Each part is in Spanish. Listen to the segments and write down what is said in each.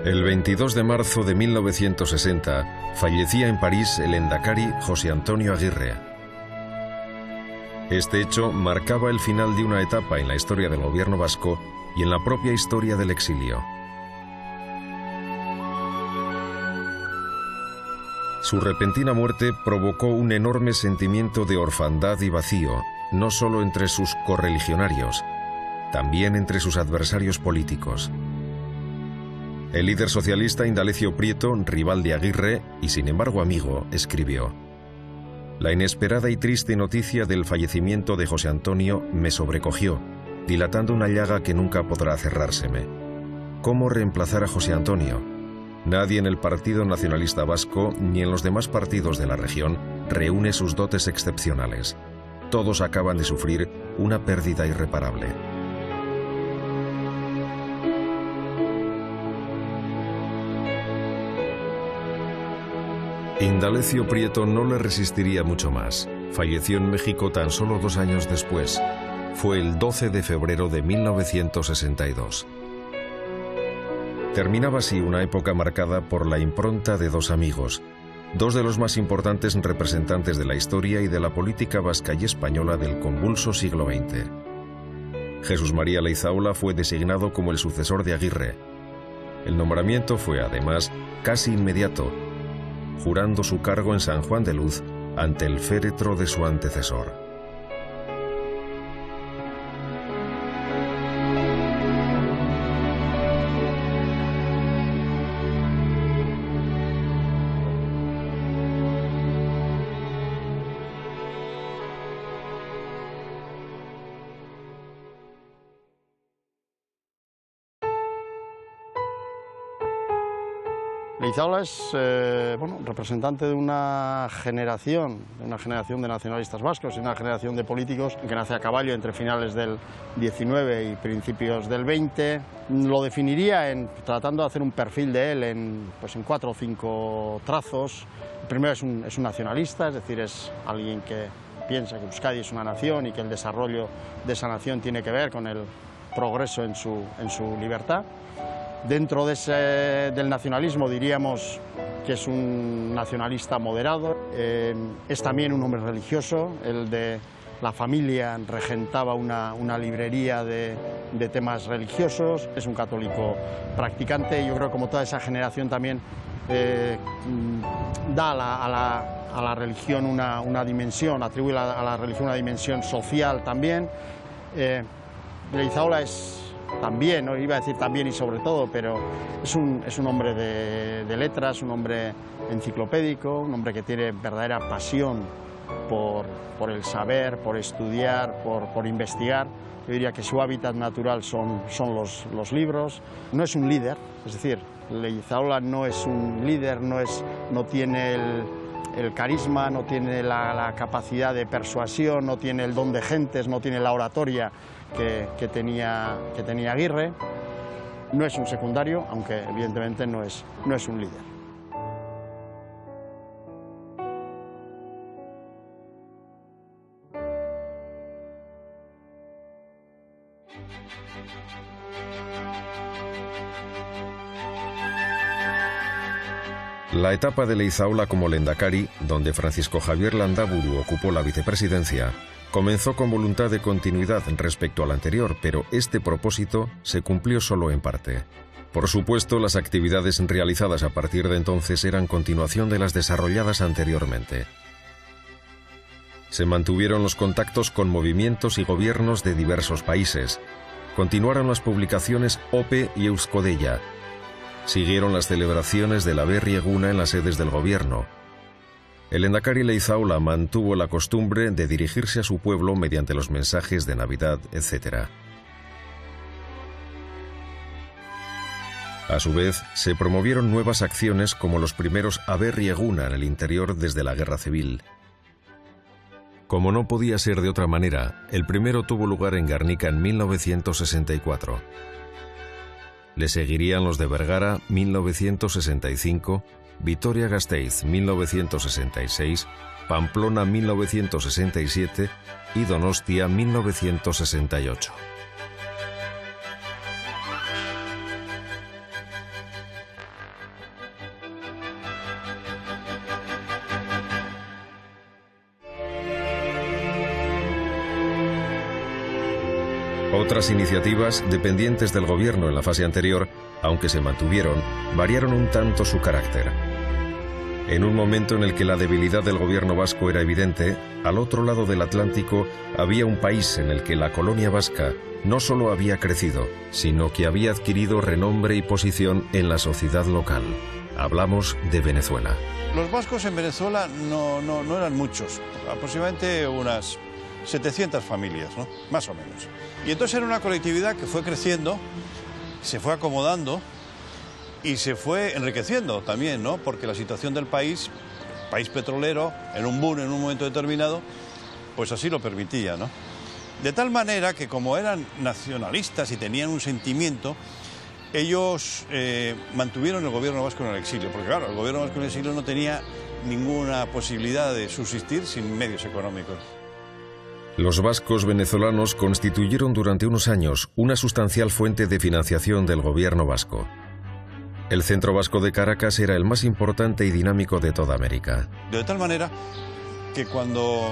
El 22 de marzo de 1960 fallecía en París el Endacari José Antonio Aguirre. Este hecho marcaba el final de una etapa en la historia del gobierno vasco y en la propia historia del exilio. Su repentina muerte provocó un enorme sentimiento de orfandad y vacío, no solo entre sus correligionarios, también entre sus adversarios políticos. El líder socialista Indalecio Prieto, rival de Aguirre y sin embargo amigo, escribió: «La inesperada y triste noticia del fallecimiento de José Antonio me sobrecogió, dilatando una llaga que nunca podrá cerrárseme. ¿Cómo reemplazar a José Antonio? Nadie en el Partido Nacionalista Vasco ni en los demás partidos de la región reúne sus dotes excepcionales. Todos acaban de sufrir una pérdida irreparable». Indalecio Prieto no le resistiría mucho más. Falleció en México tan solo 2 años después. Fue el 12 de febrero de 1962. Terminaba así una época marcada por la impronta de 2 amigos, 2 de los más importantes representantes de la historia y de la política vasca y española del convulso siglo XX. Jesús María Leizaola fue designado como el sucesor de Aguirre. El nombramiento fue, además, casi inmediato, jurando su cargo en San Juan de Luz ante el féretro de su antecesor. Leizaola es representante de una generación de nacionalistas vascos y una generación de políticos que nace a caballo entre finales del 19 y principios del 20. Lo definiría tratando de hacer un perfil de él en 4 o 5 trazos. El primero es un nacionalista, es decir, es alguien que piensa que Euskadi es una nación y que el desarrollo de esa nación tiene que ver con el progreso en su libertad. Dentro del nacionalismo diríamos que es un nacionalista moderado, es también un hombre religioso. El de la familia regentaba una librería de temas religiosos, es un católico practicante. Yo creo que como toda esa generación también da a la religión una dimensión, atribuye a la religión una dimensión social también. Leizaola es también, no iba a decir también y sobre todo, pero es un hombre de letras, un hombre enciclopédico, un hombre que tiene verdadera pasión por el saber, por estudiar, por investigar. Yo diría que su hábitat natural son los libros. No es un líder, es decir, Leizaola no es un líder, no tiene el carisma, no tiene la capacidad de persuasión, no tiene el don de gentes, no tiene la oratoria que tenía Aguirre. No es un secundario, aunque evidentemente no es un líder. La etapa de Leizaola como Lehendakari, donde Francisco Javier Landaburu ocupó la vicepresidencia, comenzó con voluntad de continuidad respecto al anterior, pero este propósito se cumplió solo en parte. Por supuesto, las actividades realizadas a partir de entonces eran continuación de las desarrolladas anteriormente. Se mantuvieron los contactos con movimientos y gobiernos de diversos países. Continuaron las publicaciones OPE y Euskodeia. Siguieron las celebraciones de la Berri Eguna en las sedes del gobierno. El Endacari Leizaola mantuvo la costumbre de dirigirse a su pueblo mediante los mensajes de Navidad, etc. A su vez, se promovieron nuevas acciones como los primeros Aberri Eguna en el interior desde la Guerra Civil. Como no podía ser de otra manera, el primero tuvo lugar en Guernica en 1964. Le seguirían los de Vergara, 1965, Vitoria-Gasteiz, 1966, Pamplona, 1967 y Donostia, 1968. Otras iniciativas, dependientes del gobierno en la fase anterior, aunque se mantuvieron, variaron un tanto su carácter. En un momento en el que la debilidad del gobierno vasco era evidente, al otro lado del Atlántico había un país en el que la colonia vasca no solo había crecido, sino que había adquirido renombre y posición en la sociedad local. Hablamos de Venezuela. Los vascos en Venezuela no eran muchos, aproximadamente unas 700 familias, ¿no? Más o menos. Y entonces era una colectividad que fue creciendo, se fue acomodando y se fue enriqueciendo también, ¿no? Porque la situación del país petrolero, en un boom en un momento determinado, pues así lo permitía, ¿no? De tal manera que como eran nacionalistas y tenían un sentimiento, ellos mantuvieron el gobierno vasco en el exilio, porque claro, el gobierno vasco en el exilio no tenía ninguna posibilidad de subsistir sin medios económicos. Los vascos venezolanos constituyeron durante unos años una sustancial fuente de financiación del gobierno vasco. El Centro Vasco de Caracas era el más importante y dinámico de toda América. De tal manera que cuando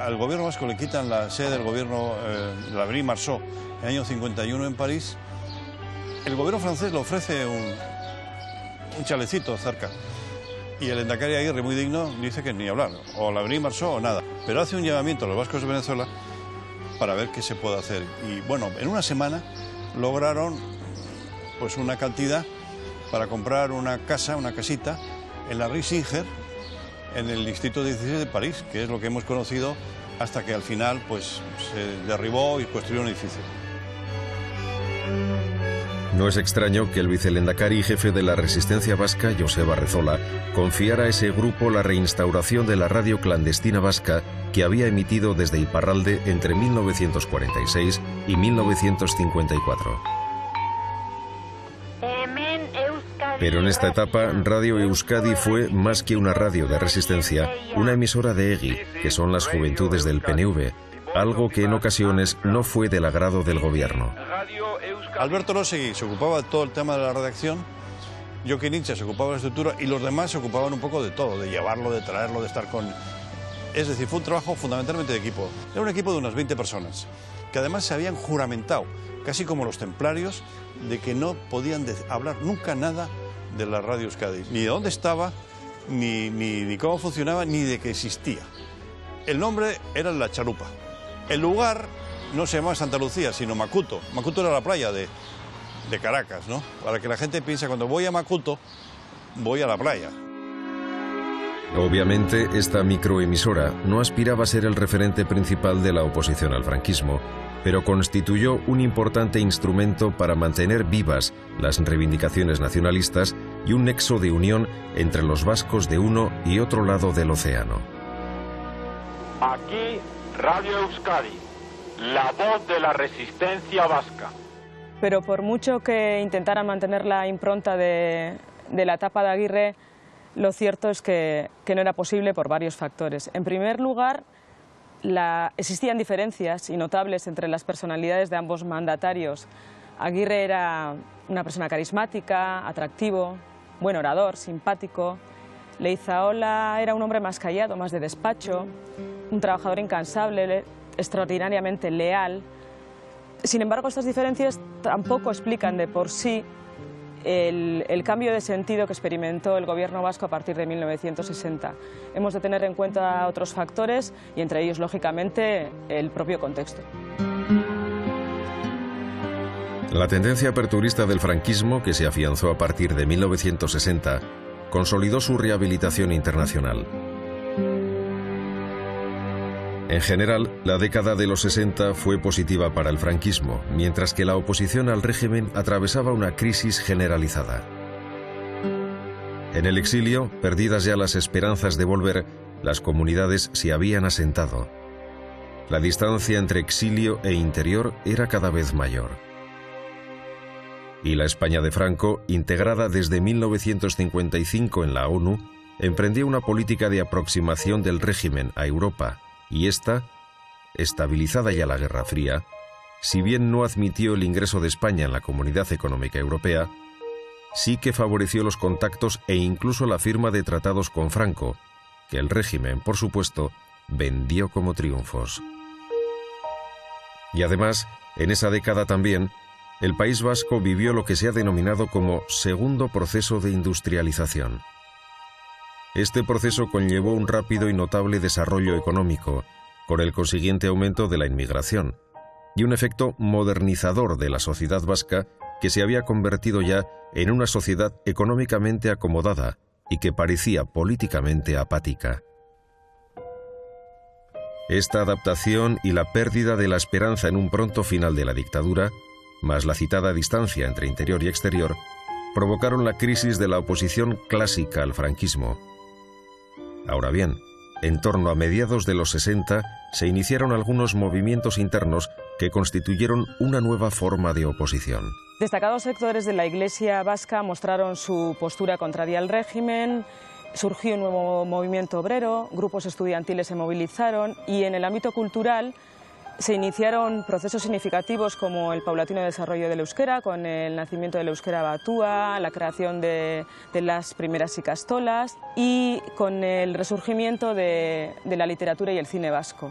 al gobierno vasco le quitan la sede del gobierno de la Avenida Marceau en el año 51 en París, el gobierno francés le ofrece un chalecito cerca. Y el Endacari Aguirre, muy digno, dice que ni hablar, o la Avenida Marceau o nada. Pero hace un llamamiento a los vascos de Venezuela para ver qué se puede hacer. Y bueno, en una semana lograron pues una cantidad para comprar una casita en la Rue Singer, en el distrito 16 de París, que es lo que hemos conocido hasta que al final pues se derribó y construyó un edificio. No es extraño que el vicelendakari y jefe de la resistencia vasca, Joseba Rezola, confiara a ese grupo la reinstauración de la radio clandestina vasca que había emitido desde Iparralde entre 1946 y 1954. Pero en esta etapa, Radio Euskadi fue, más que una radio de resistencia, una emisora de EGI, que son las juventudes del PNV, algo que en ocasiones no fue del agrado del gobierno. Alberto Rosegui se ocupaba de todo el tema de la redacción, Joaquín Incha se ocupaba de la estructura y los demás se ocupaban un poco de todo, de llevarlo, de traerlo, de estar con... Es decir, fue un trabajo fundamentalmente de equipo. Era un equipo de unas 20 personas, que además se habían juramentado, casi como los templarios, de que no podían hablar nunca nada de la Radio Euskadi, ni de dónde estaba, ni cómo funcionaba, ni de que existía. El nombre era La Chalupa. El lugar no se llamaba Santa Lucía, sino Macuto. Macuto era la playa de Caracas, ¿no? Para que la gente piense, cuando voy a Macuto, voy a la playa. Obviamente, esta microemisora no aspiraba a ser el referente principal de la oposición al franquismo, pero constituyó un importante instrumento para mantener vivas las reivindicaciones nacionalistas y un nexo de unión entre los vascos de uno y otro lado del océano. Aquí, Radio Euskadi, la voz de la resistencia vasca. Pero por mucho que intentaran mantener la impronta de la etapa de Aguirre, lo cierto es que no era posible por varios factores. En primer lugar, existían diferencias y notables entre las personalidades de ambos mandatarios. Aguirre era una persona carismática, atractivo, buen orador, simpático. Leizaola era un hombre más callado, más de despacho, un trabajador incansable, extraordinariamente leal. Sin embargo, estas diferencias tampoco explican de por sí el cambio de sentido que experimentó el gobierno vasco a partir de 1960. Hemos de tener en cuenta otros factores y entre ellos, lógicamente, el propio contexto. La tendencia aperturista del franquismo, que se afianzó a partir de 1960, consolidó su rehabilitación internacional. En general, la década de los 60 fue positiva para el franquismo, mientras que la oposición al régimen atravesaba una crisis generalizada. En el exilio, perdidas ya las esperanzas de volver, las comunidades se habían asentado. La distancia entre exilio e interior era cada vez mayor. Y la España de Franco, integrada desde 1955 en la ONU, emprendió una política de aproximación del régimen a Europa, y esta, estabilizada ya la Guerra Fría, si bien no admitió el ingreso de España en la Comunidad Económica Europea, sí que favoreció los contactos e incluso la firma de tratados con Franco, que el régimen, por supuesto, vendió como triunfos. Y además, En esa década también, el País Vasco vivió lo que se ha denominado como segundo proceso de industrialización. Este proceso conllevó un rápido y notable desarrollo económico, con el consiguiente aumento de la inmigración, y un efecto modernizador de la sociedad vasca que se había convertido ya en una sociedad económicamente acomodada y que parecía políticamente apática. Esta adaptación y la pérdida de la esperanza en un pronto final de la dictadura, más la citada distancia entre interior y exterior, provocaron la crisis de la oposición clásica al franquismo. Ahora bien, en torno a mediados de los 60 se iniciaron algunos movimientos internos que constituyeron una nueva forma de oposición. Destacados sectores de la Iglesia vasca mostraron su postura contraria al régimen, surgió un nuevo movimiento obrero, grupos estudiantiles se movilizaron y en el ámbito cultural se iniciaron procesos significativos como el paulatino desarrollo del euskera, con el nacimiento del euskera batua, la creación de las primeras ikastolas y con el resurgimiento de la literatura y el cine vasco.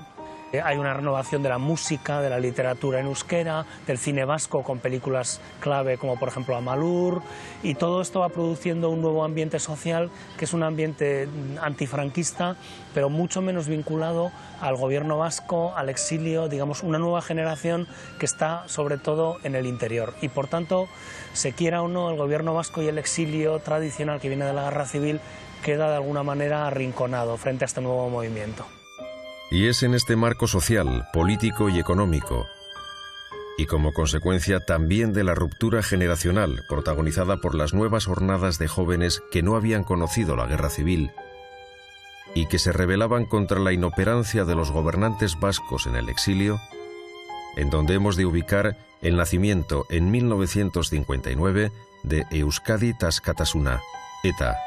Hay una renovación de la música, de la literatura en euskera, del cine vasco con películas clave como por ejemplo Amalur, y todo esto va produciendo un nuevo ambiente social que es un ambiente antifranquista, pero mucho menos vinculado al gobierno vasco, al exilio, digamos una nueva generación que está sobre todo en el interior. Y por tanto, se quiera o no, el gobierno vasco y el exilio tradicional que viene de la guerra civil queda de alguna manera arrinconado frente a este nuevo movimiento. Y es en este marco social, político y económico, y como consecuencia también de la ruptura generacional protagonizada por las nuevas hornadas de jóvenes que no habían conocido la guerra civil y que se rebelaban contra la inoperancia de los gobernantes vascos en el exilio, en donde hemos de ubicar el nacimiento en 1959 de Euskadi Askatasuna, ETA.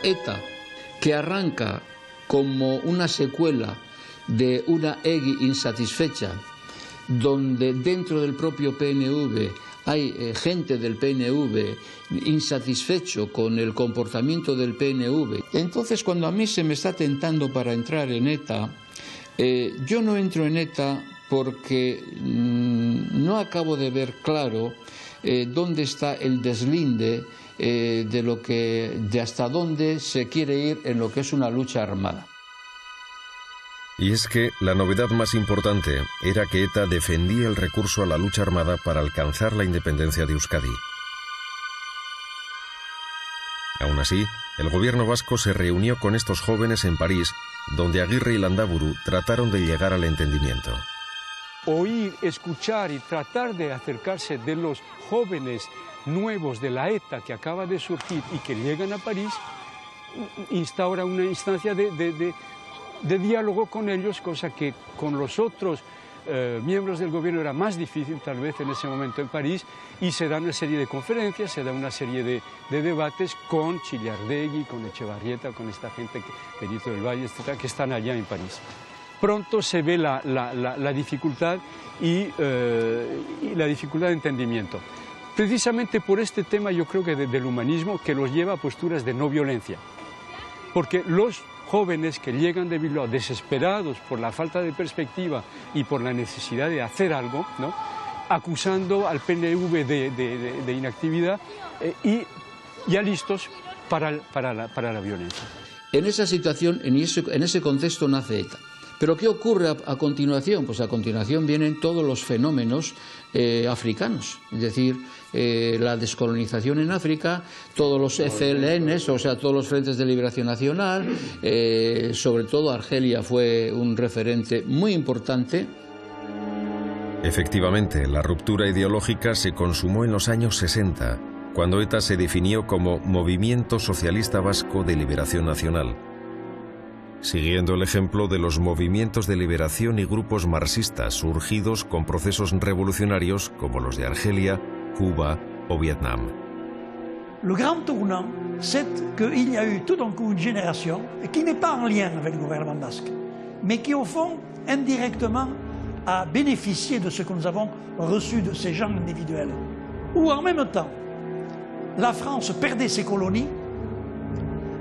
ETA, que arranca como una secuela de una EGI insatisfecha, donde dentro del propio PNV hay gente del PNV insatisfecho con el comportamiento del PNV. Entonces, cuando a mí se me está tentando para entrar en ETA, yo no entro en ETA porque no acabo de ver claro dónde está el deslinde de hasta dónde se quiere ir en lo que es una lucha armada. Y es que la novedad más importante era que ETA defendía el recurso a la lucha armada para alcanzar la independencia de Euskadi. Aún así, el gobierno vasco se reunió con estos jóvenes en París, donde Aguirre y Landaburu trataron de llegar al entendimiento. Oír, escuchar y tratar de acercarse de los jóvenes nuevos de la ETA que acaba de surgir y que llegan a París, instaura una instancia de diálogo con ellos, cosa que con los otros miembros del gobierno era más difícil tal vez en ese momento en París, y se da una serie de conferencias, se da una serie de debates con Chillardegui, con Echevarrieta, con esta gente, Benito del Valle, etcétera, que están allá en París. Pronto se ve la dificultad y la dificultad de entendimiento. Precisamente por este tema yo creo que del humanismo que los lleva a posturas de no violencia. Porque los jóvenes que llegan de Bilbao desesperados por la falta de perspectiva y por la necesidad de hacer algo, ¿no?, acusando al PNV de inactividad y ya listos para la violencia. En esa situación, en ese contexto nace ETA. ¿Pero qué ocurre a continuación? Pues a continuación vienen todos los fenómenos africanos, es decir, la descolonización en África, todos los FLNs, o sea, todos los Frentes de Liberación Nacional, sobre todo Argelia fue un referente muy importante. Efectivamente, la ruptura ideológica se consumó en los años 60, cuando ETA se definió como Movimiento Socialista Vasco de Liberación Nacional, siguiendo el ejemplo de los movimientos de liberación y grupos marxistas surgidos con procesos revolucionarios como los de Argelia, Cuba o Vietnam. Le grand tournant, c'est qu'il y a eu tout d'un coup une génération qui n'est pas en lien avec le gouvernement basque, mais qui au fond, indirectement, a bénéficié de ce que nous avons reçu de ces gens individuels. Où en même temps, la France perdait ses colonies,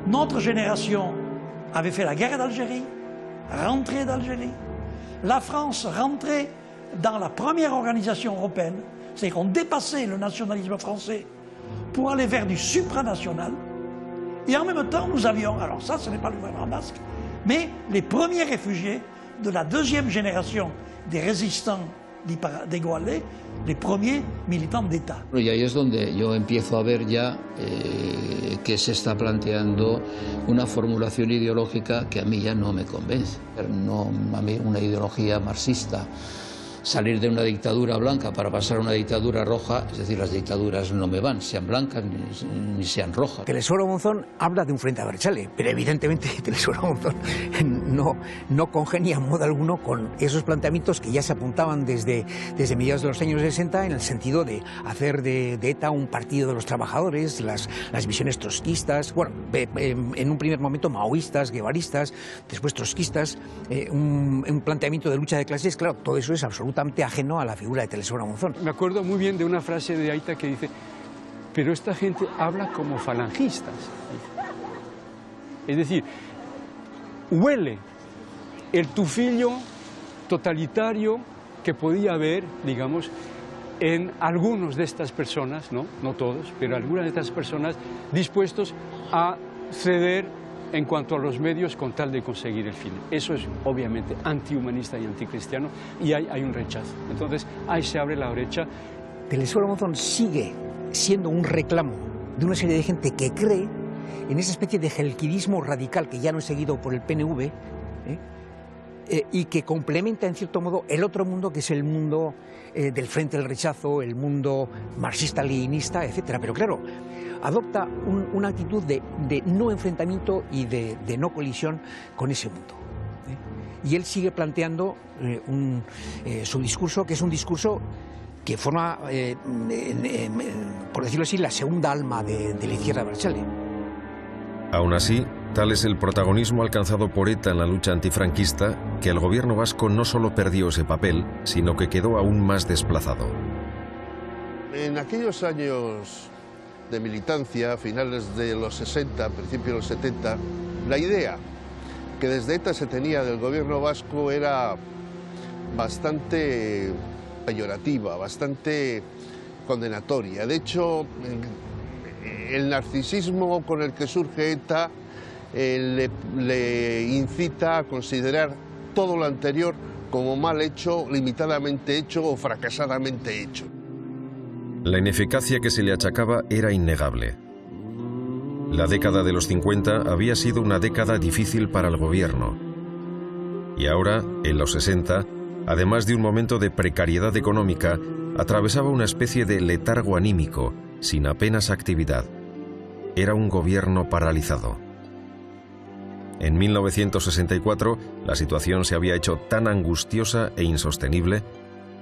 notre génération avait fait la guerre d'Algérie, rentrée d'Algérie. La France rentrait dans la première organisation européenne, c'est-à-dire qu'on dépassait le nationalisme français pour aller vers du supranational. Et en même temps, nous avions, alors ça, ce n'est pas le gouvernement basque, mais les premiers réfugiés de la deuxième génération des résistants d'Igualé, les premiers militants d'État. Y ahí es donde yo empiezo a ver ya que se está planteando una formulación ideológica que a mí ya no me convence. No, a mí una ideología marxista. Salir de una dictadura blanca para pasar a una dictadura roja, es decir, las dictaduras no me van, sean blancas ni sean rojas. Telesuelo Monzón habla de un frente a Abertzale, pero evidentemente Telesuelo Monzón no congenia en modo alguno con esos planteamientos que ya se apuntaban desde mediados de los años 60 en el sentido de hacer de ETA un partido de los trabajadores, las visiones trotskistas, bueno, en un primer momento maoístas, guevaristas, después trotskistas, un planteamiento de lucha de clases. Claro, todo eso es absolutamente ajeno a la figura de Telesuelo Monzón. Me acuerdo muy bien de una frase de Aita que dice: pero esta gente habla como falangistas. Es decir, huele el tufillo totalitario que podía haber, digamos, en algunos de estas personas, no todos, pero algunas de estas personas dispuestos a ceder en cuanto a los medios con tal de conseguir el fin. Eso es obviamente antihumanista y anticristiano, y hay un rechazo. Entonces ahí se abre la brecha. Telesuelo Monzón sigue siendo un reclamo de una serie de gente que cree en esa especie de gelquidismo radical que ya no es seguido por el PNV, y que complementa en cierto modo el otro mundo, que es el mundo del Frente del Rechazo, el mundo marxista-leninista, etc. Pero claro, adopta una actitud de no enfrentamiento y de no colisión con ese mundo. Y él sigue planteando su discurso, que es un discurso que forma, por decirlo así, la segunda alma de la izquierda Abertzale. Aún así, tal es el protagonismo alcanzado por ETA en la lucha antifranquista que el gobierno vasco no solo perdió ese papel, sino que quedó aún más desplazado. En aquellos años de militancia, a finales de los 60, principios de los 70, la idea que desde ETA se tenía del gobierno vasco era bastante peyorativa, bastante condenatoria. De hecho, el narcisismo con el que surge ETA le incita a considerar todo lo anterior como mal hecho, limitadamente hecho o fracasadamente hecho. La ineficacia que se le achacaba era innegable. La década de los 50 había sido una década difícil para el gobierno. Y ahora, en los 60, además de un momento de precariedad económica, atravesaba una especie de letargo anímico, sin apenas actividad. Era un gobierno paralizado. En 1964, la situación se había hecho tan angustiosa e insostenible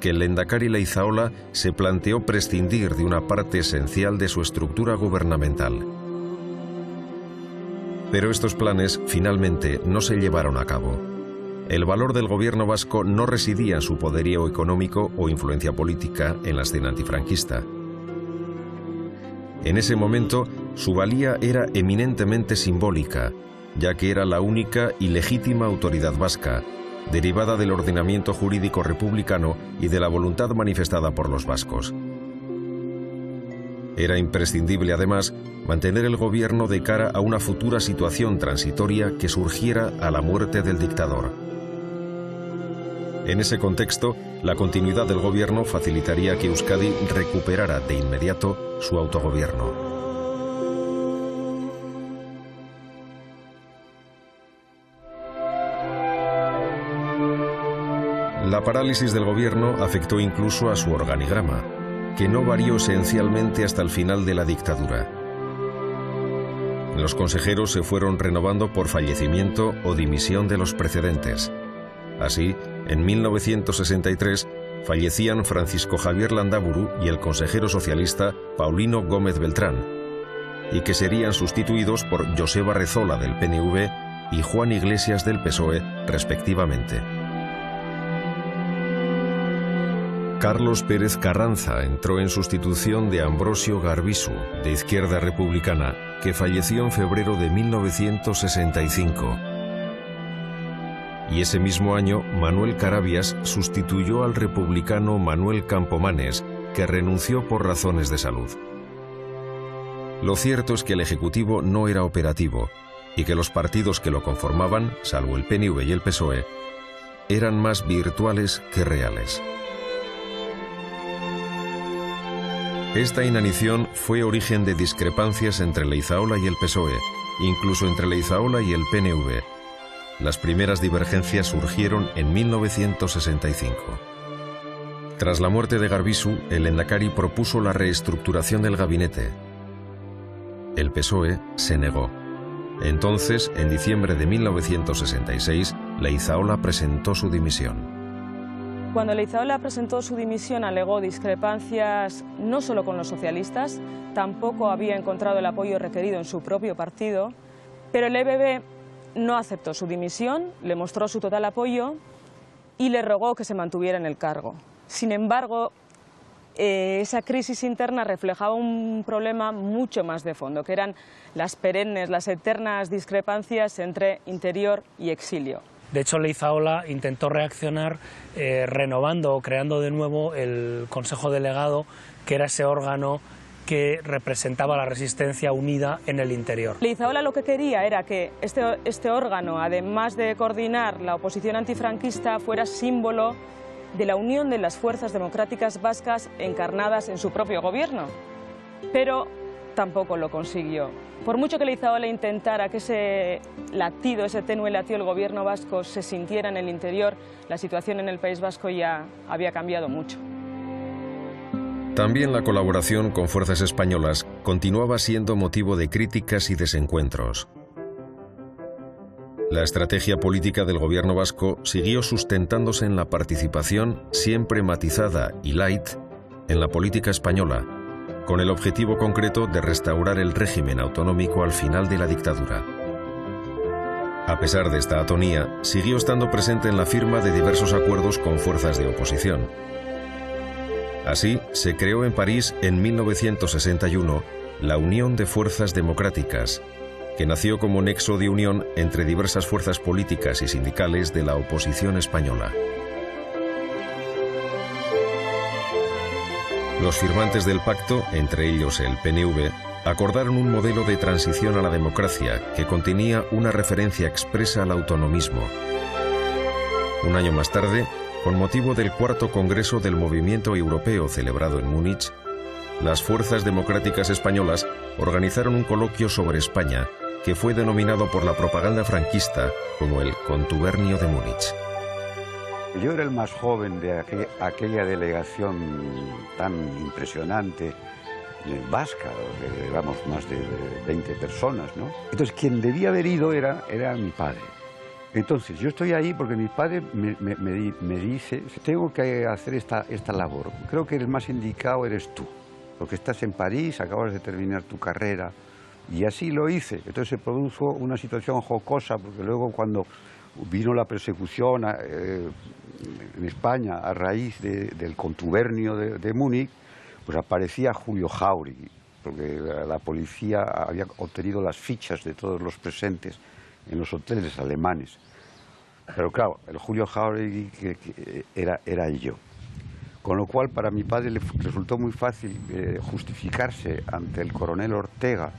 que el lehendakari Leizaola se planteó prescindir de una parte esencial de su estructura gubernamental. Pero estos planes finalmente no se llevaron a cabo. El valor del gobierno vasco no residía en su poderío económico o influencia política en la escena antifranquista. En ese momento, su valía era eminentemente simbólica, ya que era la única y legítima autoridad vasca, derivada del ordenamiento jurídico republicano y de la voluntad manifestada por los vascos. Era imprescindible, además, mantener el gobierno de cara a una futura situación transitoria que surgiera a la muerte del dictador. En ese contexto, la continuidad del gobierno facilitaría que Euskadi recuperara de inmediato su autogobierno. La parálisis del gobierno afectó incluso a su organigrama, que no varió esencialmente hasta el final de la dictadura. Los consejeros se fueron renovando por fallecimiento o dimisión de los precedentes. Así, en 1963, fallecían Francisco Javier Landaburu y el consejero socialista Paulino Gómez Beltrán, y que serían sustituidos por Joseba Rezola del PNV y Juan Iglesias del PSOE, respectivamente. Carlos Pérez Carranza entró en sustitución de Ambrosio Garbisu, de Izquierda Republicana, que falleció en febrero de 1965. y ese mismo año Manuel Carabias sustituyó al republicano Manuel Campomanes, que renunció por razones de salud. Lo cierto es que el Ejecutivo no era operativo y que los partidos que lo conformaban, salvo el PNV y el PSOE, eran más virtuales que reales. Esta inanición fue origen de discrepancias entre Leizaola y el PSOE, incluso entre Leizaola y el PNV. Las primeras divergencias surgieron en 1965. Tras la muerte de Garbisu, el Lehendakari propuso la reestructuración del gabinete. El PSOE se negó. Entonces, en diciembre de 1966, Leizaola presentó su dimisión. Cuando Leizaola presentó su dimisión, alegó discrepancias no solo con los socialistas, tampoco había encontrado el apoyo requerido en su propio partido, pero el EBB no aceptó su dimisión, le mostró su total apoyo y le rogó que se mantuviera en el cargo. Sin embargo, esa crisis interna reflejaba un problema mucho más de fondo, que eran las perennes, las eternas discrepancias entre interior y exilio. De hecho, Leizaola intentó reaccionar renovando o creando de nuevo el Consejo Delegado, que era ese órgano que representaba la resistencia unida en el interior. Leizaola lo que quería era que este órgano, además de coordinar la oposición antifranquista, fuera símbolo de la unión de las fuerzas democráticas vascas encarnadas en su propio gobierno. Pero tampoco lo consiguió. Por mucho que Leizaola intentara que ese latido, ese tenue latido del gobierno vasco se sintiera en el interior, la situación en el País Vasco ya había cambiado mucho. También la colaboración con fuerzas españolas continuaba siendo motivo de críticas y desencuentros. La estrategia política del gobierno vasco siguió sustentándose en la participación, siempre matizada y light, en la política española, con el objetivo concreto de restaurar el régimen autonómico al final de la dictadura. A pesar de esta atonía, siguió estando presente en la firma de diversos acuerdos con fuerzas de oposición. Así, se creó en París en 1961 la Unión de Fuerzas Democráticas, que nació como nexo de unión entre diversas fuerzas políticas y sindicales de la oposición española. Los firmantes del pacto, entre ellos el PNV, acordaron un modelo de transición a la democracia que contenía una referencia expresa al autonomismo. Un año más tarde, con motivo del cuarto Congreso del Movimiento Europeo celebrado en Múnich, las fuerzas democráticas españolas organizaron un coloquio sobre España que fue denominado por la propaganda franquista como el Contubernio de Múnich. Yo era el más joven de aquella delegación tan impresionante vasca, éramos más de 20 personas, ¿no? Entonces, quien debía haber ido era mi padre. Entonces, yo estoy ahí porque mi padre me dice, tengo que hacer esta labor. Creo que el más indicado eres tú, porque estás en París, acabas de terminar tu carrera. Y así lo hice. Entonces se produjo una situación jocosa, porque luego cuando vino la persecución en España a raíz del contubernio de Múnich, pues aparecía Julio Jáuregui, porque la policía había obtenido las fichas de todos los presentes en los hoteles alemanes. Pero claro, el Julio Jáuregui era yo. Con lo cual para mi padre le resultó muy fácil justificarse ante el coronel Ortega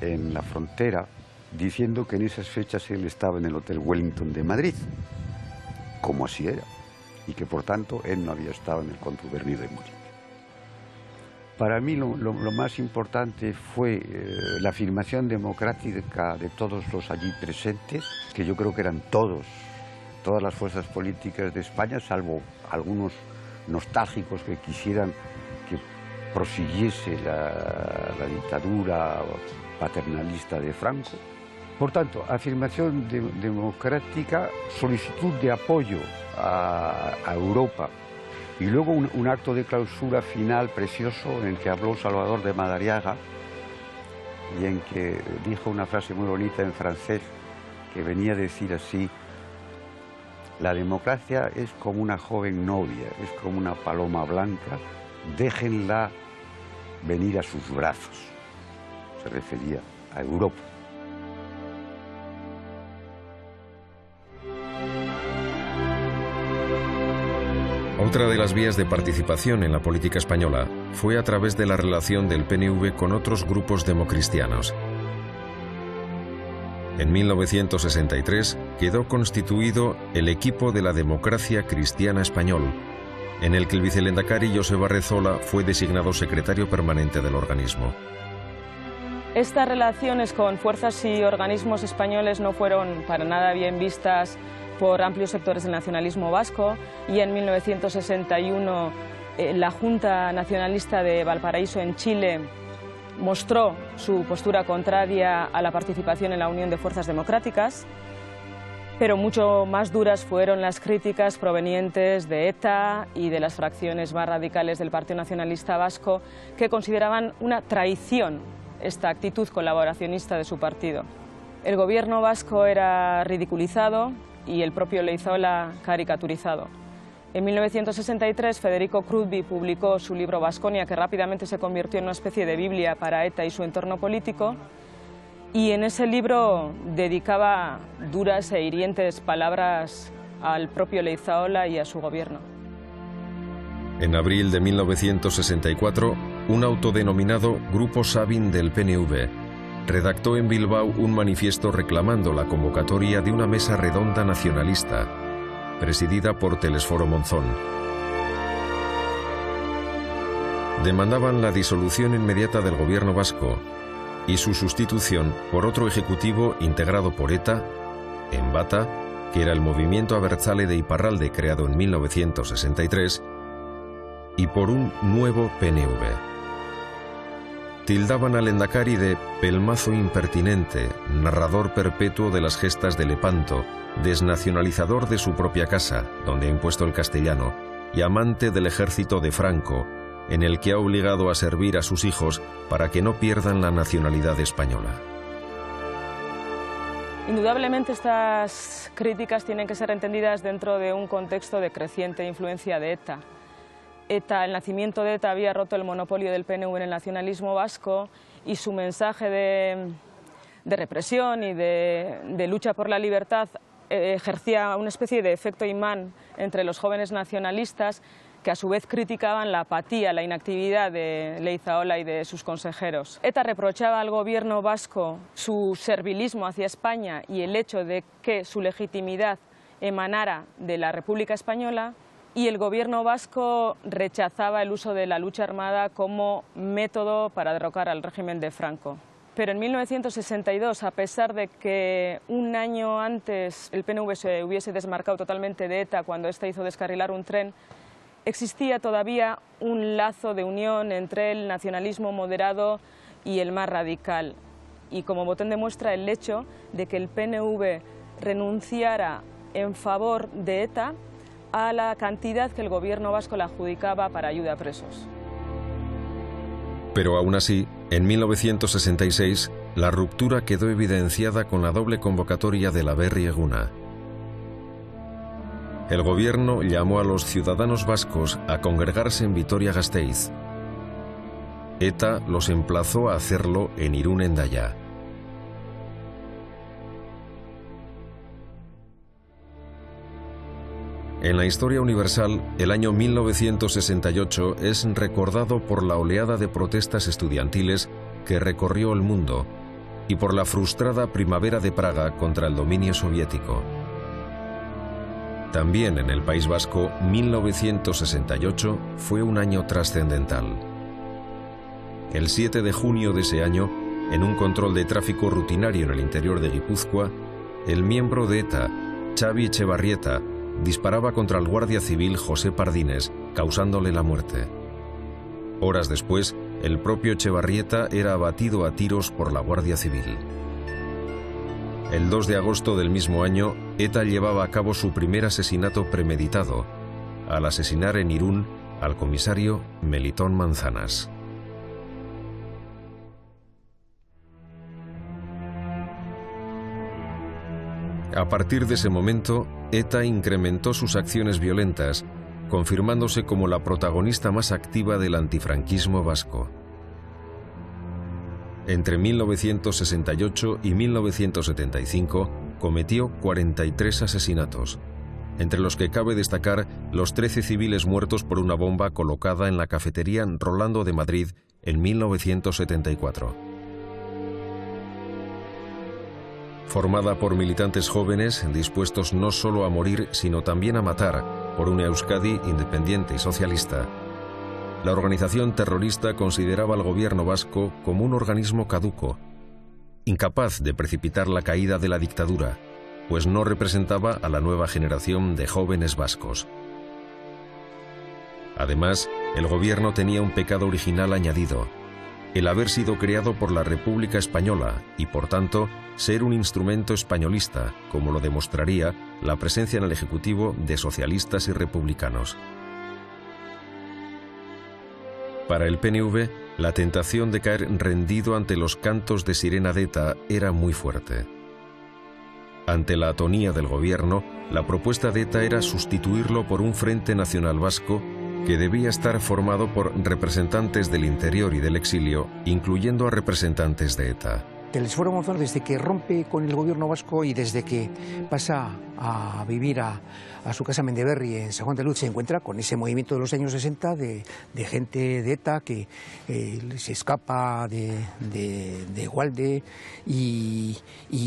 en la frontera, diciendo que en esas fechas él estaba en el Hotel Wellington de Madrid, como así era, y que por tanto él no había estado en el contubernio de Múnich. Para mí lo más importante fue la afirmación democrática de todos los allí presentes, que yo creo que eran todas las fuerzas políticas de España, salvo algunos nostálgicos que quisieran que prosiguiese la dictadura paternalista de Franco. Por tanto, afirmación democrática, solicitud de apoyo a Europa y luego un acto de clausura final precioso en el que habló Salvador de Madariaga y en que dijo una frase muy bonita en francés que venía a decir así: la democracia es como una joven novia, es como una paloma blanca, déjenla venir a sus brazos. Se refería a Europa. Otra de las vías de participación en la política española fue a través de la relación del PNV con otros grupos democristianos. En 1963 quedó constituido el Equipo de la Democracia Cristiana Español, en el que el vicelehendakari Joseba Rezola fue designado secretario permanente del organismo. Estas relaciones con fuerzas y organismos españoles no fueron para nada bien vistas por amplios sectores del nacionalismo vasco, y en 1961 la Junta Nacionalista de Valparaíso en Chile mostró su postura contraria a la participación en la Unión de Fuerzas Democráticas, pero mucho más duras fueron las críticas provenientes de ETA y de las fracciones más radicales del Partido Nacionalista Vasco, que consideraban una traición esta actitud colaboracionista de su partido. El gobierno vasco era ridiculizado y el propio Leizaola caricaturizado. En 1963 Federico Crutby publicó su libro Baskonia, que rápidamente se convirtió en una especie de Biblia para ETA y su entorno político, y en ese libro dedicaba duras e hirientes palabras al propio Leizaola y a su gobierno. En abril de 1964, un autodenominado Grupo Sabin del PNV redactó en Bilbao un manifiesto reclamando la convocatoria de una mesa redonda nacionalista, presidida por Telesforo Monzón. Demandaban la disolución inmediata del gobierno vasco y su sustitución por otro ejecutivo integrado por ETA, Enbata, que era el movimiento abertzale de Iparralde creado en 1963, y por un nuevo PNV. Tildaban al lehendakari de pelmazo impertinente, narrador perpetuo de las gestas de Lepanto, desnacionalizador de su propia casa, donde ha impuesto el castellano, y amante del ejército de Franco, en el que ha obligado a servir a sus hijos para que no pierdan la nacionalidad española. Indudablemente estas críticas tienen que ser entendidas dentro de un contexto de creciente influencia de ETA. El nacimiento de ETA había roto el monopolio del PNV en el nacionalismo vasco, y su mensaje de represión y de lucha por la libertad ejercía una especie de efecto imán entre los jóvenes nacionalistas, que a su vez criticaban la apatía, la inactividad de Leizaola y de sus consejeros. ETA reprochaba al gobierno vasco su servilismo hacia España y el hecho de que su legitimidad emanara de la República Española, y el gobierno vasco rechazaba el uso de la lucha armada como método para derrocar al régimen de Franco. Pero en 1962, a pesar de que un año antes el PNV se hubiese desmarcado totalmente de ETA cuando ésta hizo descarrilar un tren, existía todavía un lazo de unión entre el nacionalismo moderado y el más radical. Y como botón de muestra el hecho de que el PNV renunciara en favor de ETA a la cantidad que el gobierno vasco le adjudicaba para ayuda a presos. Pero aún así, en 1966, la ruptura quedó evidenciada con la doble convocatoria de la Berri Eguna. El gobierno llamó a los ciudadanos vascos a congregarse en Vitoria-Gasteiz. ETA los emplazó a hacerlo en Irún-Hendaya. En la historia universal, el año 1968 es recordado por la oleada de protestas estudiantiles que recorrió el mundo y por la frustrada Primavera de Praga contra el dominio soviético. También en el País Vasco, 1968 fue un año trascendental. El 7 de junio de ese año, en un control de tráfico rutinario en el interior de Guipúzcoa, el miembro de ETA, Xavi Etxebarrieta, disparaba contra el guardia civil José Pardines, causándole la muerte. Horas después, el propio Etxebarrieta era abatido a tiros por la Guardia Civil. El 2 de agosto del mismo año, ETA llevaba a cabo su primer asesinato premeditado, al asesinar en Irún al comisario Melitón Manzanas. A partir de ese momento, ETA incrementó sus acciones violentas, confirmándose como la protagonista más activa del antifranquismo vasco. Entre 1968 y 1975 cometió 43 asesinatos. entre los que cabe destacar los 13 civiles muertos por una bomba colocada en la cafetería Rolando de Madrid en 1974. Formada por militantes jóvenes dispuestos no solo a morir, sino también a matar por una Euskadi independiente y socialista, la organización terrorista consideraba al gobierno vasco como un organismo caduco, incapaz de precipitar la caída de la dictadura, pues no representaba a la nueva generación de jóvenes vascos. Además, el gobierno tenía un pecado original añadido: el haber sido creado por la República Española y, por tanto, ser un instrumento españolista, como lo demostraría la presencia en el Ejecutivo de socialistas y republicanos. Para el PNV, la tentación de caer rendido ante los cantos de sirena de ETA era muy fuerte. Ante la atonía del gobierno, la propuesta de ETA era sustituirlo por un Frente Nacional Vasco que debía estar formado por representantes del interior y del exilio, incluyendo a representantes de ETA. El esfuerzo Monzón, desde que rompe con el gobierno vasco y desde que pasa a vivir a su casa Mendeberri en San Juan de Luz, se encuentra con ese movimiento de los años 60 de gente de ETA que se escapa de Gualde y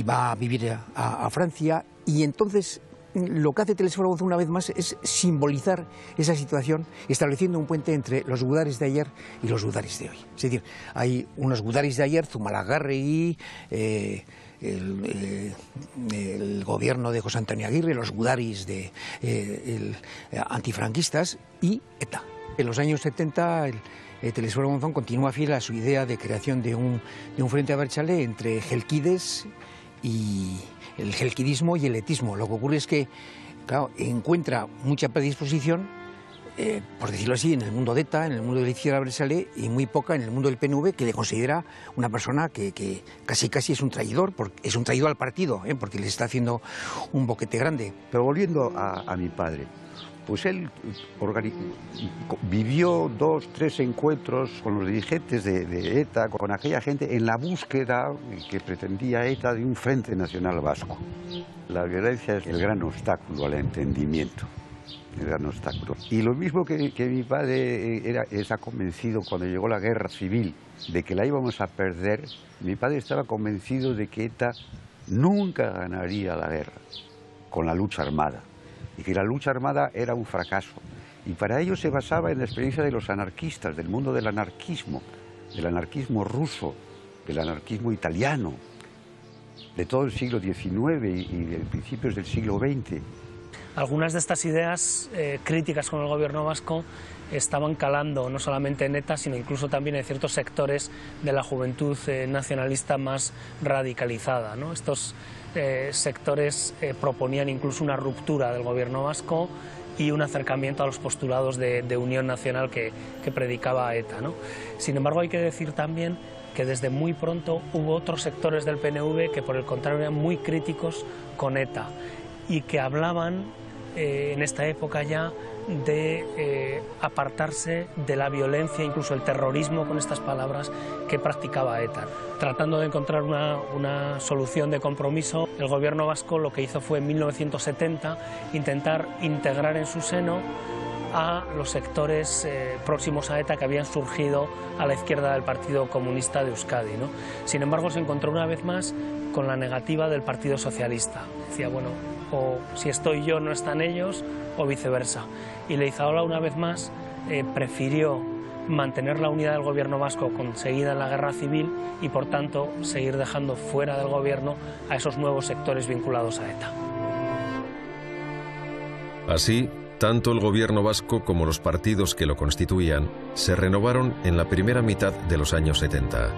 va a vivir a Francia, y entonces lo que hace Telesforo una vez más es simbolizar esa situación, estableciendo un puente entre los gudaris de ayer y los gudaris de hoy. Es decir, hay unos gudaris de ayer, Zumalacárregui, el gobierno de José Antonio Aguirre, los gudaris antifranquistas y ETA. En los años 70 Telesforo Monzón continúa fiel a su idea de creación de un frente abertzale entre gelkides y el gelkidismo y el etismo. Lo que ocurre es que, claro, encuentra mucha predisposición, por decirlo así, en el mundo de ETA, en el mundo de la izquierda abertzale, y muy poca en el mundo del PNV, que le considera una persona que casi es un traidor, porque es un traidor al partido, porque le está haciendo un boquete grande. Pero volviendo a mi padre, pues él vivió 2 o 3 encuentros con los dirigentes de ETA, con aquella gente, en la búsqueda que pretendía ETA de un Frente Nacional Vasco. La violencia es el gran obstáculo al entendimiento, el gran obstáculo. Y lo mismo que mi padre está convencido cuando llegó la guerra civil de que la íbamos a perder, mi padre estaba convencido de que ETA nunca ganaría la guerra con la lucha armada, y que la lucha armada era un fracaso. Y para ello se basaba en la experiencia de los anarquistas, del mundo del anarquismo ruso, del anarquismo italiano, de todo el siglo XIX y de principios del siglo XX. Algunas de estas ideas críticas con el gobierno vasco estaban calando no solamente en ETA, sino incluso también en ciertos sectores de la juventud nacionalista más radicalizada, ¿no? Estos sectores proponían incluso una ruptura del gobierno vasco y un acercamiento a los postulados de unión nacional que predicaba ETA, ¿no? Sin embargo, hay que decir también que desde muy pronto hubo otros sectores del PNV que por el contrario eran muy críticos con ETA y que hablaban en esta época ya de apartarse de la violencia, incluso el terrorismo, con estas palabras, que practicaba ETA. Tratando de encontrar una solución de compromiso, el gobierno vasco lo que hizo fue en 1970 intentar integrar en su seno a los sectores próximos a ETA que habían surgido a la izquierda del Partido Comunista de Euskadi, ¿no? Sin embargo, se encontró una vez más con la negativa del Partido Socialista. Decía, bueno, o si estoy yo no están ellos, o viceversa. Y Leizaola, una vez más, prefirió mantener la unidad del gobierno vasco conseguida en la guerra civil y, por tanto, seguir dejando fuera del gobierno a esos nuevos sectores vinculados a ETA. Así, tanto el gobierno vasco como los partidos que lo constituían se renovaron en la primera mitad de los años 70.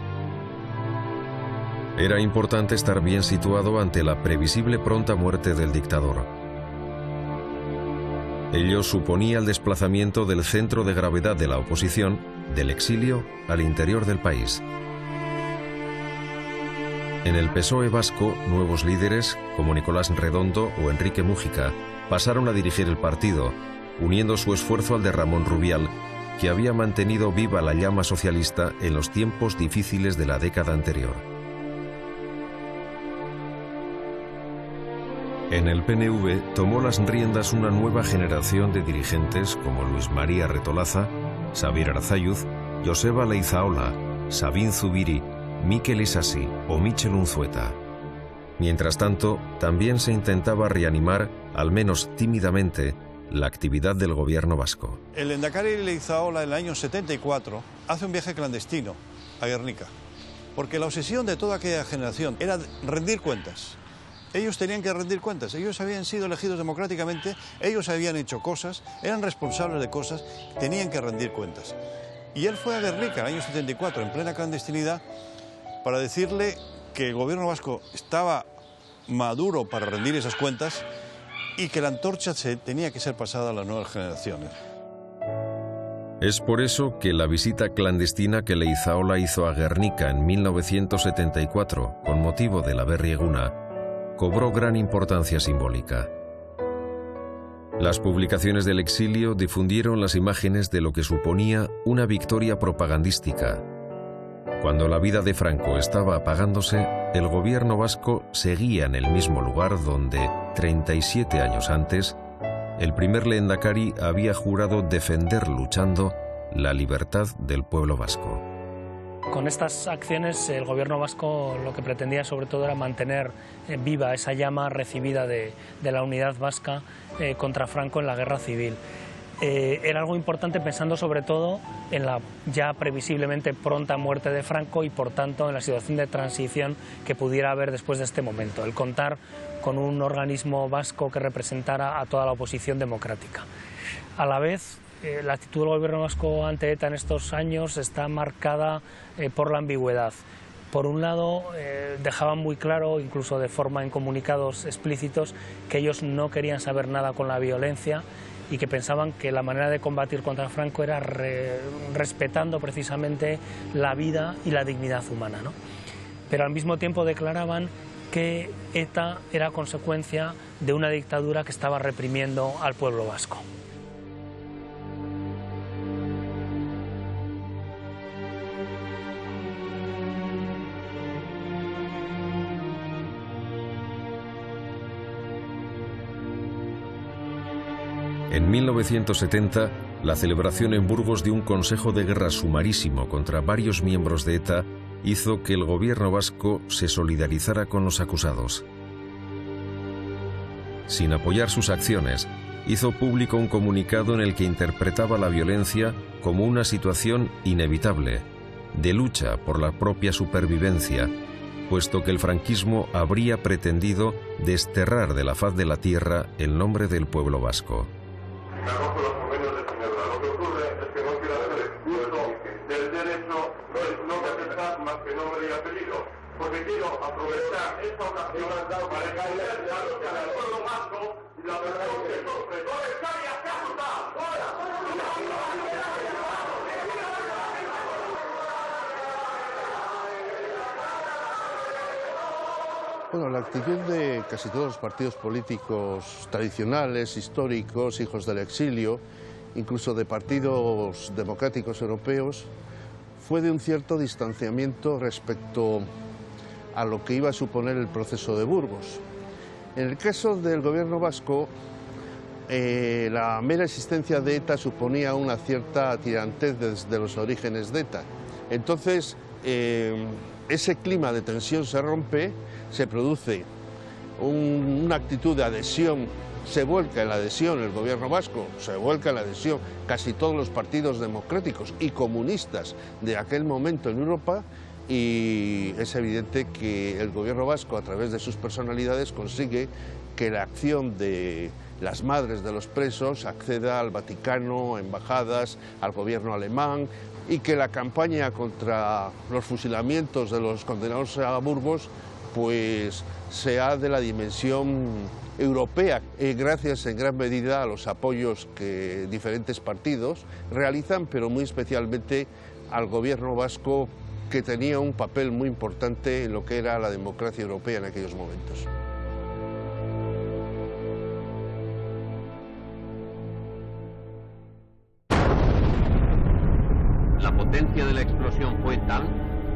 Era importante estar bien situado ante la previsible pronta muerte del dictador. Ello suponía el desplazamiento del centro de gravedad de la oposición del exilio al interior del país. En el PSOE vasco, nuevos líderes, como Nicolás Redondo o Enrique Mújica, pasaron a dirigir el partido, uniendo su esfuerzo al de Ramón Rubial, que había mantenido viva la llama socialista en los tiempos difíciles de la década anterior. En el PNV tomó las riendas una nueva generación de dirigentes como Luis María Retolaza, Xabier Arzalluz, Joseba Leizaola, Sabin Zubiri, Mikel Isasi o Michel Unzueta. Mientras tanto, también se intentaba reanimar, al menos tímidamente, la actividad del gobierno vasco. El lehendakari Leizaola en el año 74 hace un viaje clandestino a Guernica, porque la obsesión de toda aquella generación era rendir cuentas. Ellos tenían que rendir cuentas, ellos habían sido elegidos democráticamente, ellos habían hecho cosas, eran responsables de cosas, tenían que rendir cuentas. Y él fue a Guernica en el año 74, en plena clandestinidad, para decirle que el gobierno vasco estaba maduro para rendir esas cuentas y que la antorcha tenía que ser pasada a las nuevas generaciones. Es por eso que la visita clandestina que Leizaola hizo a Guernica en 1974, con motivo de la Berri Eguna, cobró gran importancia simbólica. Las publicaciones del exilio difundieron las imágenes de lo que suponía una victoria propagandística. Cuando la vida de Franco estaba apagándose, el gobierno vasco seguía en el mismo lugar donde, 37 años antes, el primer lehendakari había jurado defender luchando la libertad del pueblo vasco. Con estas acciones el gobierno vasco lo que pretendía sobre todo era mantener viva esa llama recibida de la unidad vasca contra Franco en la guerra civil. Era algo importante pensando sobre todo en la ya previsiblemente pronta muerte de Franco y por tanto en la situación de transición que pudiera haber después de este momento, el contar con un organismo vasco que representara a toda la oposición democrática. A la vez, la actitud del gobierno vasco ante ETA en estos años está marcada por la ambigüedad. Por un lado, dejaban muy claro, incluso de forma en comunicados explícitos, que ellos no querían saber nada con la violencia y que pensaban que la manera de combatir contra Franco era respetando precisamente la vida y la dignidad humana, ¿no? Pero al mismo tiempo declaraban que ETA era consecuencia de una dictadura que estaba reprimiendo al pueblo vasco. En 1970, la celebración en Burgos de un consejo de guerra sumarísimo contra varios miembros de ETA hizo que el gobierno vasco se solidarizara con los acusados. Sin apoyar sus acciones, hizo público un comunicado en el que interpretaba la violencia como una situación inevitable, de lucha por la propia supervivencia, puesto que el franquismo habría pretendido desterrar de la faz de la tierra el nombre del pueblo vasco. Bueno, la actitud de casi todos los partidos políticos tradicionales, históricos, hijos del exilio, incluso de partidos democráticos europeos, fue de un cierto distanciamiento respecto a lo que iba a suponer el proceso de Burgos. En el caso del gobierno vasco, la mera existencia de ETA suponía una cierta tirantez desde los orígenes de ETA. Entonces, ese clima de tensión se rompe, se produce una actitud de adhesión, se vuelca en la adhesión el gobierno vasco, se vuelca en la adhesión casi todos los partidos democráticos y comunistas de aquel momento en Europa, y es evidente que el gobierno vasco, a través de sus personalidades, consigue que la acción de las madres de los presos acceda al Vaticano, a embajadas, al gobierno alemán, y que la campaña contra los fusilamientos de los condenados a Burgos pues sea de la dimensión europea, gracias en gran medida a los apoyos que diferentes partidos realizan, pero muy especialmente al gobierno vasco, que tenía un papel muy importante en lo que era la democracia europea en aquellos momentos. La potencia de la explosión fue tal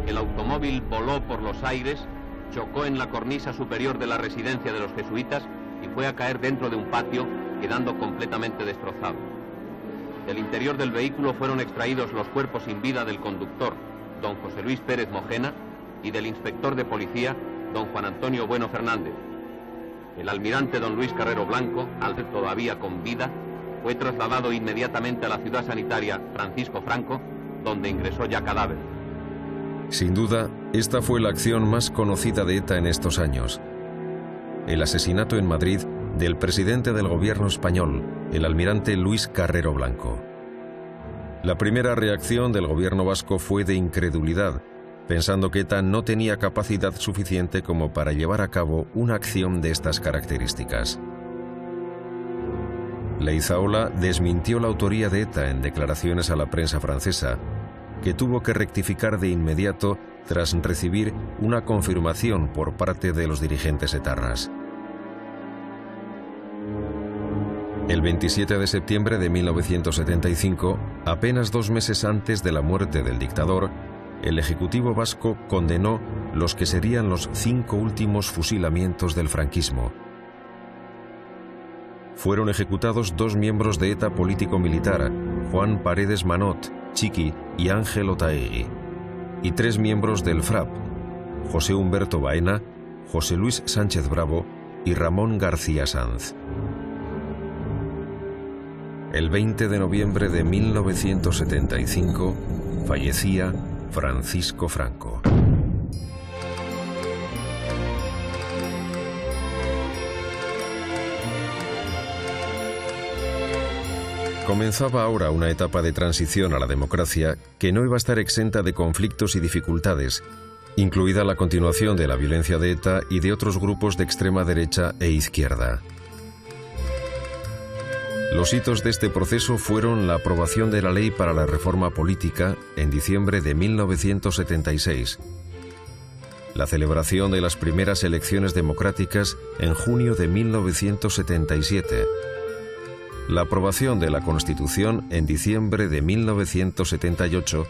que el automóvil voló por los aires, chocó en la cornisa superior de la residencia de los jesuitas y fue a caer dentro de un patio, quedando completamente destrozado. Del interior del vehículo fueron extraídos los cuerpos sin vida del conductor, don José Luis Pérez Mojena, y del inspector de policía, don Juan Antonio Bueno Fernández. El almirante don Luis Carrero Blanco, al ser todavía con vida, fue trasladado inmediatamente a la ciudad sanitaria Francisco Franco, donde ingresó ya cadáver. Sin duda, esta fue la acción más conocida de ETA en estos años. El asesinato en Madrid del presidente del gobierno español, el almirante Luis Carrero Blanco. La primera reacción del gobierno vasco fue de incredulidad, pensando que ETA no tenía capacidad suficiente como para llevar a cabo una acción de estas características. Leizaola desmintió la autoría de ETA en declaraciones a la prensa francesa, que tuvo que rectificar de inmediato tras recibir una confirmación por parte de los dirigentes etarras. El 27 de septiembre de 1975, apenas 2 meses antes de la muerte del dictador, el Ejecutivo vasco condenó los que serían los 5 últimos fusilamientos del franquismo. Fueron ejecutados 2 miembros de ETA político-militar, Juan Paredes Manot, Chiqui y Ángel Otaegui, y 3 miembros del FRAP, José Humberto Baena, José Luis Sánchez Bravo y Ramón García Sanz. El 20 de noviembre de 1975 fallecía Francisco Franco. Comenzaba ahora una etapa de transición a la democracia que no iba a estar exenta de conflictos y dificultades, incluida la continuación de la violencia de ETA y de otros grupos de extrema derecha e izquierda. Los hitos de este proceso fueron la aprobación de la Ley para la Reforma Política en diciembre de 1976, la celebración de las primeras elecciones democráticas en junio de 1977, la aprobación de la Constitución en diciembre de 1978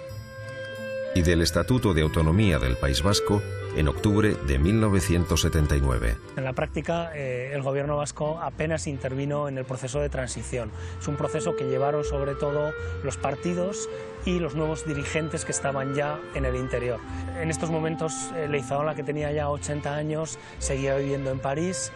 y del Estatuto de Autonomía del País Vasco en octubre de 1979. En la práctica, el gobierno vasco apenas intervino en el proceso de transición. Es un proceso que llevaron sobre todo los partidos y los nuevos dirigentes que estaban ya en el interior. En estos momentos, Leizaola, que tenía ya 80 años, seguía viviendo en París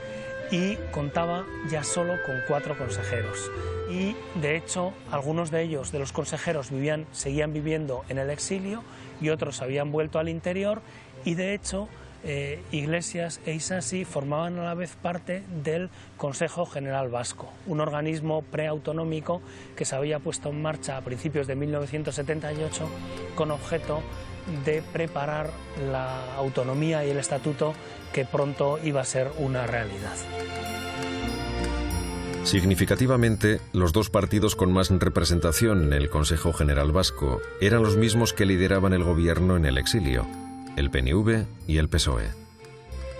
y contaba ya solo con 4 consejeros. Y de hecho, algunos de ellos, de los consejeros, seguían viviendo en el exilio y otros habían vuelto al interior, y de hecho Iglesias e Isasi formaban a la vez parte del Consejo General Vasco, un organismo preautonómico que se había puesto en marcha a principios de 1978 con objeto de preparar la autonomía y el estatuto que pronto iba a ser una realidad. Significativamente, los 2 partidos con más representación en el Consejo General Vasco eran los mismos que lideraban el gobierno en el exilio, el PNV y el PSOE.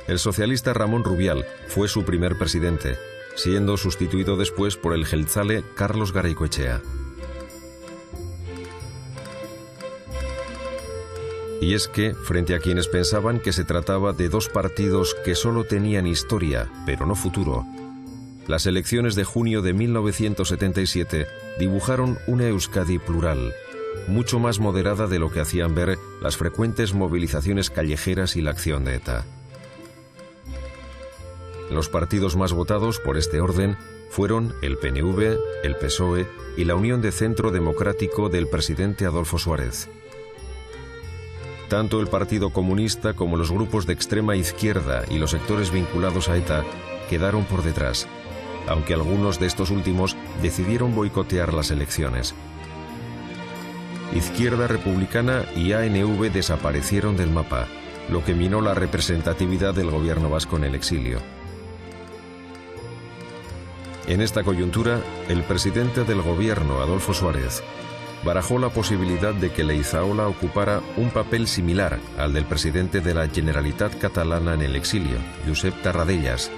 El socialista Ramón Rubial fue su primer presidente, siendo sustituido después por el jeltzale Carlos Garaikoetxea. Y es que, frente a quienes pensaban que se trataba de 2 partidos que solo tenían historia, pero no futuro, las elecciones de junio de 1977 dibujaron una Euskadi plural, mucho más moderada de lo que hacían ver las frecuentes movilizaciones callejeras y la acción de ETA. Los partidos más votados por este orden fueron el PNV, el PSOE y la Unión de Centro Democrático del presidente Adolfo Suárez. Tanto el Partido Comunista como los grupos de extrema izquierda y los sectores vinculados a ETA quedaron por detrás, aunque algunos de estos últimos decidieron boicotear las elecciones. Izquierda Republicana y ANV desaparecieron del mapa, lo que minó la representatividad del gobierno vasco en el exilio. En esta coyuntura, el presidente del gobierno, Adolfo Suárez, barajó la posibilidad de que Leizaola ocupara un papel similar al del presidente de la Generalitat Catalana en el exilio, Josep Tarradellas,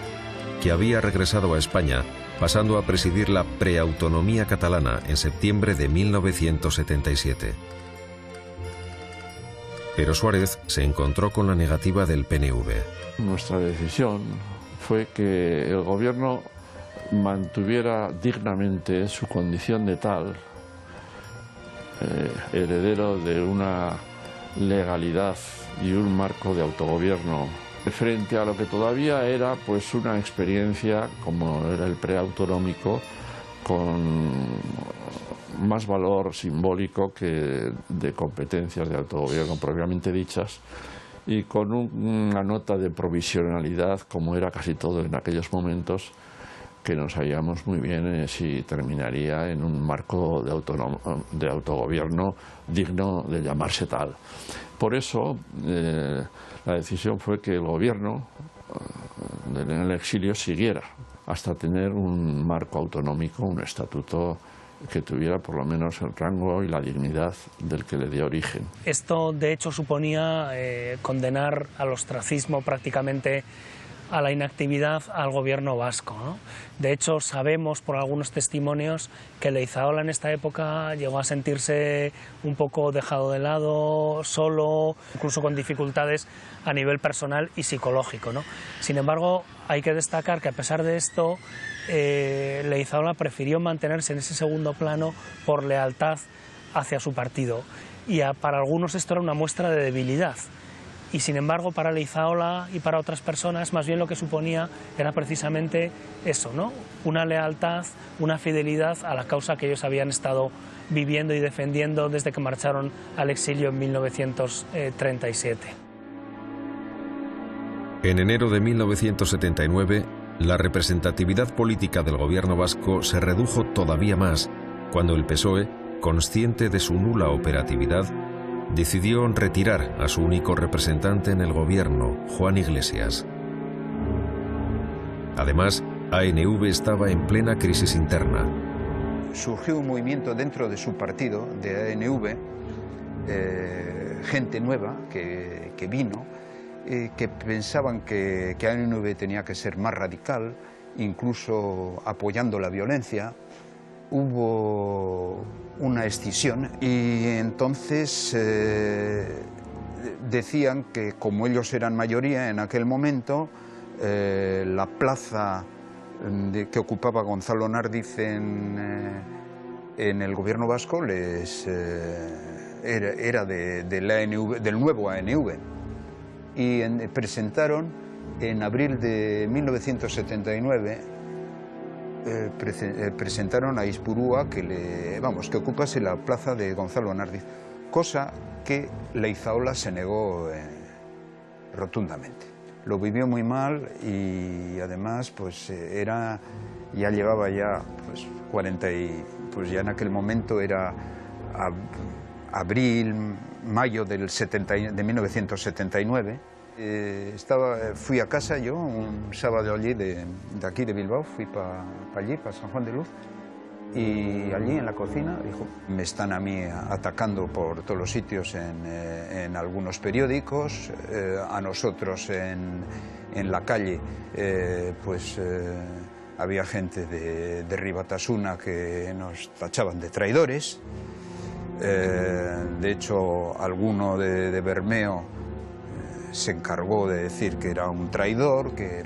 que había regresado a España, pasando a presidir la preautonomía catalana en septiembre de 1977. Pero Suárez se encontró con la negativa del PNV. Nuestra decisión fue que el gobierno mantuviera dignamente su condición de tal, heredero de una legalidad y un marco de autogobierno, frente a lo que todavía era pues una experiencia como era el preautonómico, con más valor simbólico que de competencias de autogobierno propiamente dichas, y con una nota de provisionalidad, como era casi todo en aquellos momentos, que no sabíamos muy bien si terminaría en un marco de autogobierno digno de llamarse tal. Por eso la decisión fue que el gobierno en el exilio siguiera hasta tener un marco autonómico, un estatuto que tuviera por lo menos el rango y la dignidad del que le dio origen. Esto de hecho suponía condenar al ostracismo, prácticamente a la inactividad, al gobierno vasco, ¿no? De hecho, sabemos por algunos testimonios que Leizaola en esta época llegó a sentirse un poco dejado de lado, solo, incluso con dificultades a nivel personal y psicológico, ¿no? Sin embargo, hay que destacar que a pesar de esto, Leizaola prefirió mantenerse en ese segundo plano por lealtad hacia su partido. Y para algunos esto era una muestra de debilidad. Y sin embargo, para Leizaola y para otras personas, más bien lo que suponía era precisamente eso, ¿no? Una lealtad, una fidelidad a la causa que ellos habían estado viviendo y defendiendo desde que marcharon al exilio en 1937. En enero de 1979, la representatividad política del gobierno vasco se redujo todavía más cuando el PSOE, consciente de su nula operatividad, decidió retirar a su único representante en el gobierno, Juan Iglesias. Además, ANV estaba en plena crisis interna. Surgió un movimiento dentro de su partido, de ANV, gente nueva que vino, que pensaban que ANV tenía que ser más radical, incluso apoyando la violencia. Hubo una escisión y entonces decían que como ellos eran mayoría en aquel momento, la plaza que ocupaba Gonzalo Nardiz en el gobierno vasco era del nuevo ANV. Y presentaron en abril de 1979 presentaron a Izpurúa que ocupase la plaza de Gonzalo Nardiz, cosa que Leizaola se negó rotundamente. Lo vivió muy mal y además pues ya llevaba ya pues 40 y pues ya en aquel momento era abril, mayo de 1979. Fui a casa yo un sábado allí de aquí de Bilbao, fui para allí, para San Juan de Luz, y allí en la cocina dijo, me están a mí atacando por todos los sitios en algunos periódicos, a nosotros en la calle había gente de Ribatasuna que nos tachaban de traidores, de hecho alguno de Bermeo se encargó de decir que era un traidor, que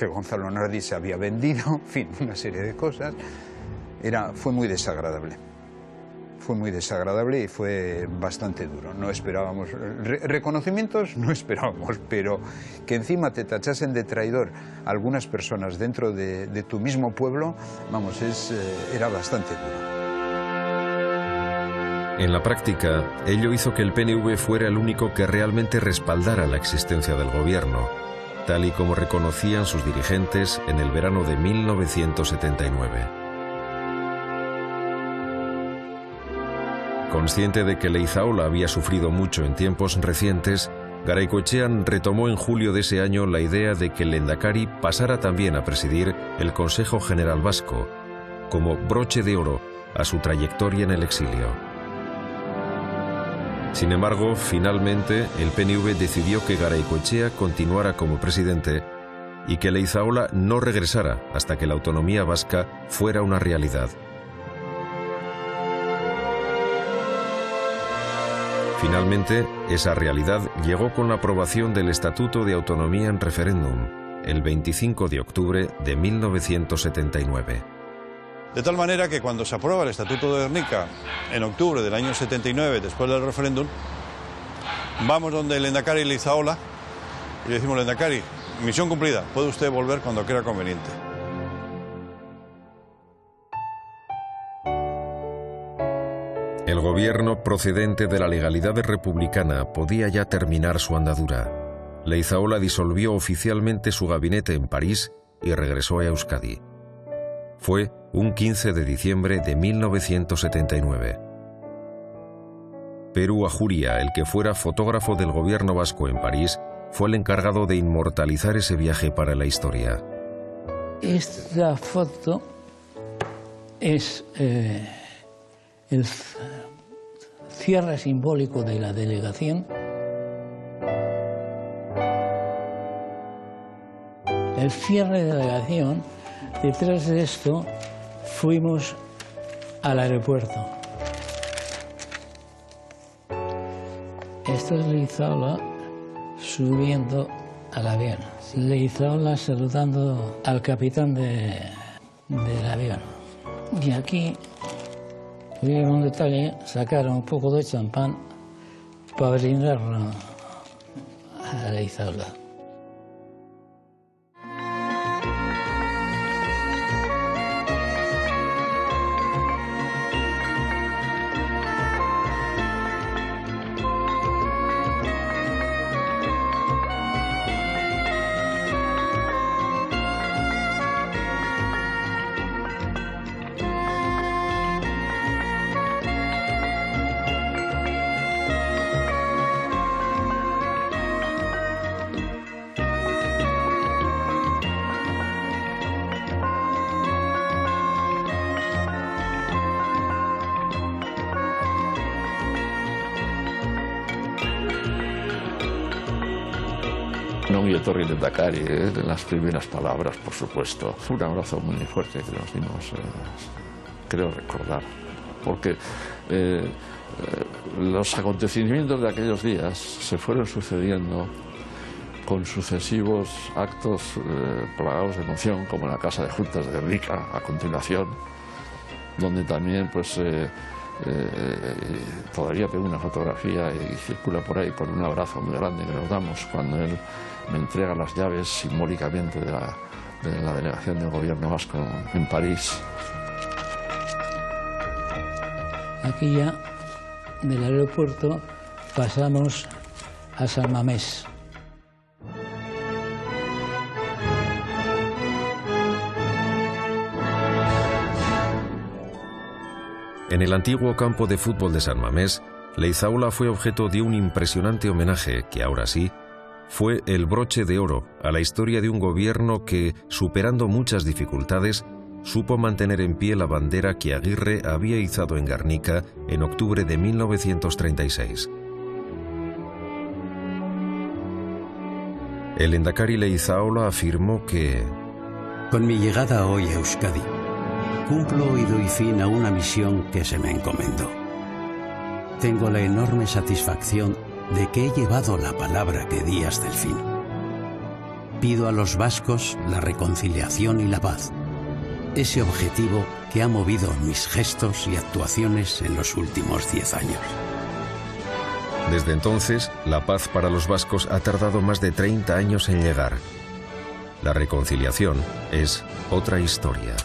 Gonzalo Nardiz se había vendido, en fin, una serie de cosas. Fue muy desagradable. Fue muy desagradable y fue bastante duro. No esperábamos reconocimientos, no esperábamos, pero que encima te tachasen de traidor algunas personas dentro de tu mismo pueblo, era bastante duro. En la práctica, ello hizo que el PNV fuera el único que realmente respaldara la existencia del gobierno, tal y como reconocían sus dirigentes en el verano de 1979. Consciente de que Leizaola había sufrido mucho en tiempos recientes, Garaikoetxea retomó en julio de ese año la idea de que el Lehendakari pasara también a presidir el Consejo General Vasco, como broche de oro a su trayectoria en el exilio. Sin embargo, finalmente, el PNV decidió que Garaikoetxea continuara como presidente y que Leizaola no regresara hasta que la autonomía vasca fuera una realidad. Finalmente, esa realidad llegó con la aprobación del Estatuto de Autonomía en referéndum, el 25 de octubre de 1979. De tal manera que cuando se aprueba el Estatuto de Gernika en octubre del año 79, después del referéndum, vamos donde el Lehendakari Leizaola y le decimos: Lehendakari, misión cumplida, puede usted volver cuando crea conveniente. El gobierno procedente de la legalidad republicana podía ya terminar su andadura. Leizaola disolvió oficialmente su gabinete en París y regresó a Euskadi. Fue un 15 de diciembre de 1979. Peru Ajuria, el que fuera fotógrafo del gobierno vasco en París, fue el encargado de inmortalizar ese viaje para la historia. Esta foto es el cierre simbólico de la delegación. El cierre de la delegación, detrás de esto fuimos al aeropuerto. Esto es Leizaola subiendo al avión. Leizaola saludando al capitán del avión. Y aquí, tuvieron un detalle, sacaron un poco de champán para brindarlo a Leizaola. No me otorgué el Lehendakari, en las primeras palabras, por supuesto. Fue un abrazo muy fuerte que nos dimos, creo recordar, porque los acontecimientos de aquellos días se fueron sucediendo con sucesivos actos plagados de emoción, como en la Casa de Juntas de Gernika, a continuación, donde también pues todavía tengo una fotografía y circula por ahí por un abrazo muy grande que nos damos cuando él me entrega las llaves simbólicamente de la delegación del gobierno vasco en París. Aquí ya del aeropuerto pasamos a San Mamés. En el antiguo campo de fútbol de San Mamés, Leizaola fue objeto de un impresionante homenaje que ahora sí fue el broche de oro a la historia de un gobierno que, superando muchas dificultades, supo mantener en pie la bandera que Aguirre había izado en Gernika en octubre de 1936. El Lehendakari Leizaola afirmó que: con mi llegada hoy a Euskadi, cumplo y doy fin a una misión que se me encomendó. Tengo la enorme satisfacción de que he llevado la palabra que di hasta el fin. Pido a los vascos la reconciliación y la paz, ese objetivo que ha movido mis gestos y actuaciones en los últimos 10 años. Desde entonces, la paz para los vascos ha tardado más de 30 años en llegar. La reconciliación es otra historia.